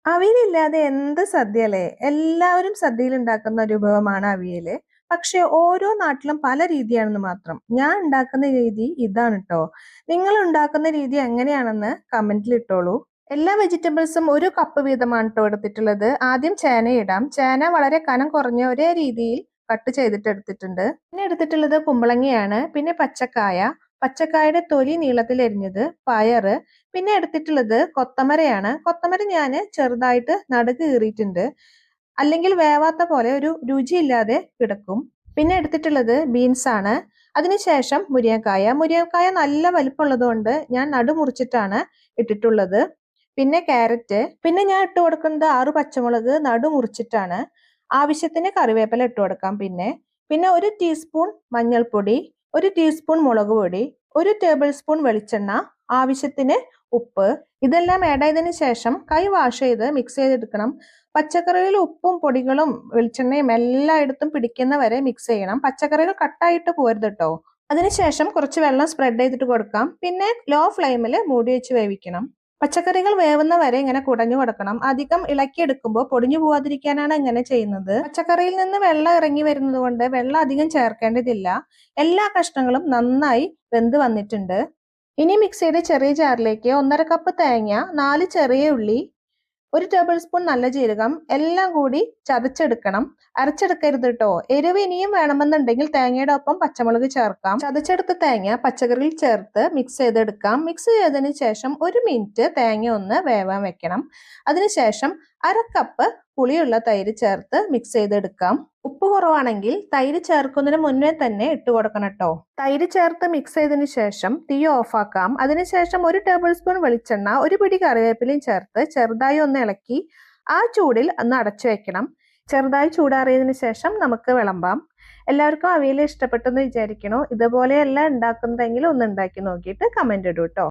അവിയലില്ലാതെ എന്ത് സദ്യയല്ലേ? എല്ലാവരും സദ്യയിൽ ഉണ്ടാക്കുന്ന ഒരു വിഭവമാണ് അവിയല്. പക്ഷെ ഓരോ നാട്ടിലും പല രീതിയാണെന്ന് മാത്രം. ഞാൻ ഉണ്ടാക്കുന്ന രീതി ഇതാണ് ട്ടോ. നിങ്ങൾ ഉണ്ടാക്കുന്ന രീതി എങ്ങനെയാണെന്ന് കമന്റിൽ ഇട്ടോളൂ. എല്ലാ വെജിറ്റബിൾസും ഒരു കപ്പ് വീതമാണ് ട്ടോ എടുത്തിട്ടുള്ളത്. ആദ്യം ചേന ഇടാം. ചേന വളരെ കനം കുറഞ്ഞ ഒരേ രീതിയിൽ കട്ട് ചെയ്തിട്ട് എടുത്തിട്ടുണ്ട്. പിന്നെ എടുത്തിട്ടുള്ളത് കുമ്പളങ്ങയാണ്. പിന്നെ പച്ചക്കായ, പച്ചക്കായയുടെ തൊലി നീളത്തിൽ എരിഞ്ഞത്, പയറ്, പിന്നെ എടുത്തിട്ടുള്ളത് കൊത്തമരയാണ്. കൊത്തമര ഞാൻ ചെറുതായിട്ട് നടുക്ക് കീറിയിട്ടുണ്ട്. അല്ലെങ്കിൽ വേവാത്ത പോലെ ഒരു രുചിയില്ലാതെ കിടക്കും. പിന്നെ എടുത്തിട്ടുള്ളത് ബീൻസ് ആണ്. അതിനുശേഷം മുരിങ്ങക്കായ. മുരിങ്ങക്കായ നല്ല വലിപ്പമുള്ളത് കൊണ്ട് ഞാൻ നടുമുറിച്ചിട്ടാണ് ഇട്ടിട്ടുള്ളത്. പിന്നെ ക്യാരറ്റ്. പിന്നെ ഞാൻ ഇട്ട് കൊടുക്കുന്നത് 6 പച്ചമുളക് നടുമുറിച്ചിട്ടാണ്. ആവശ്യത്തിന് കറിവേപ്പില ഇട്ട് കൊടുക്കാം. പിന്നെ 1 ടീസ്പൂൺ മഞ്ഞൾപ്പൊടി, 1 ടീസ്പൂൺ മുളക് പൊടി, 1 ടേബിൾ സ്പൂൺ വെളിച്ചെണ്ണ, ആവശ്യത്തിന് ഉപ്പ്. ഇതെല്ലാം ആഡ് ചെയ്തതിന് ശേഷം കൈ വാഷ് ചെയ്ത് മിക്സ് ചെയ്തെടുക്കണം. പച്ചക്കറിയിൽ ഉപ്പും പൊടികളും വെളിച്ചെണ്ണയും എല്ലായിടത്തും പിടിക്കുന്ന വരെ മിക്സ് ചെയ്യണം. പച്ചക്കറികൾ കട്ടായിട്ട് പോരുത് കേട്ടോ. അതിനുശേഷം കുറച്ച് വെള്ളം സ്പ്രെഡ് ചെയ്തിട്ട് കൊടുക്കാം. പിന്നെ ലോ ഫ്ലെയിമിൽ മൂടി വെച്ച് വേവിക്കണം. പച്ചക്കറികൾ വേവുന്ന വരെ ഇങ്ങനെ കുടഞ്ഞു കൊടുക്കണം. അധികം ഇളക്കിയെടുക്കുമ്പോൾ പൊടിഞ്ഞു പോവാതിരിക്കാനാണ് ഇങ്ങനെ ചെയ്യുന്നത്. പച്ചക്കറിയിൽ നിന്ന് വെള്ളം ഇറങ്ങി വരുന്നത് കൊണ്ട് വെള്ളം അധികം ചേർക്കേണ്ടതില്ല. എല്ലാ കഷ്ണങ്ങളും നന്നായി വെന്ത് വന്നിട്ടുണ്ട്. ഇനി മിക്സിയുടെ ചെറിയ ജാറിലേക്ക് 1.5 കപ്പ് തേങ്ങ, 4 ചെറിയ ഉള്ളി, 1 ടേബിൾ സ്പൂൺ നല്ല ജീരകം എല്ലാം കൂടി ചതച്ചെടുക്കണം. അരച്ചെടുക്കരുത് കേട്ടോ. എരിവ് ഇനിയും വേണമെന്നുണ്ടെങ്കിൽ തേങ്ങയുടെ ഒപ്പം പച്ചമുളക് ചേർക്കാം. ചതച്ചെടുത്ത തേങ്ങ പച്ചക്കറിയിൽ ചേർത്ത് മിക്സ് ചെയ്തെടുക്കാം. മിക്സ് ചെയ്തതിന് ശേഷം 1 മിനിറ്റ് തേങ്ങ ഒന്ന് വേവാൻ വെക്കണം. അതിനുശേഷം 1/2 കപ്പ് പുളിയുള്ള തൈര് ചേർത്ത് മിക്സ് ചെയ്തെടുക്കാം. ഉപ്പ് കുറവാണെങ്കിൽ തൈര് ചേർക്കുന്നതിന് മുന്നേ തന്നെ ഇട്ട് കൊടുക്കണം കേട്ടോ. തൈര് ചേർത്ത് മിക്സ് ചെയ്തതിന് ശേഷം തീ ഓഫാക്കാം. അതിനുശേഷം 1 ടേബിൾ സ്പൂൺ വെളിച്ചെണ്ണ, 1 പിടി കറിവേപ്പിലയും ചേർത്ത് ചെറുതായി ഒന്ന് ഇളക്കി ആ ചൂടിൽ ഒന്ന് അടച്ചു വെക്കണം. ചെറുതായി ചൂടാറിയതിനു ശേഷം നമുക്ക് വിളമ്പാം. എല്ലാവർക്കും അവിയൽ ഇഷ്ടപ്പെട്ടെന്ന് വിചാരിക്കണു. ഇതുപോലെയല്ല ഉണ്ടാക്കുന്നതെങ്കിൽ ഒന്ന് ഉണ്ടാക്കി നോക്കിയിട്ട് കമന്റ് ഇടൂ കേട്ടോ.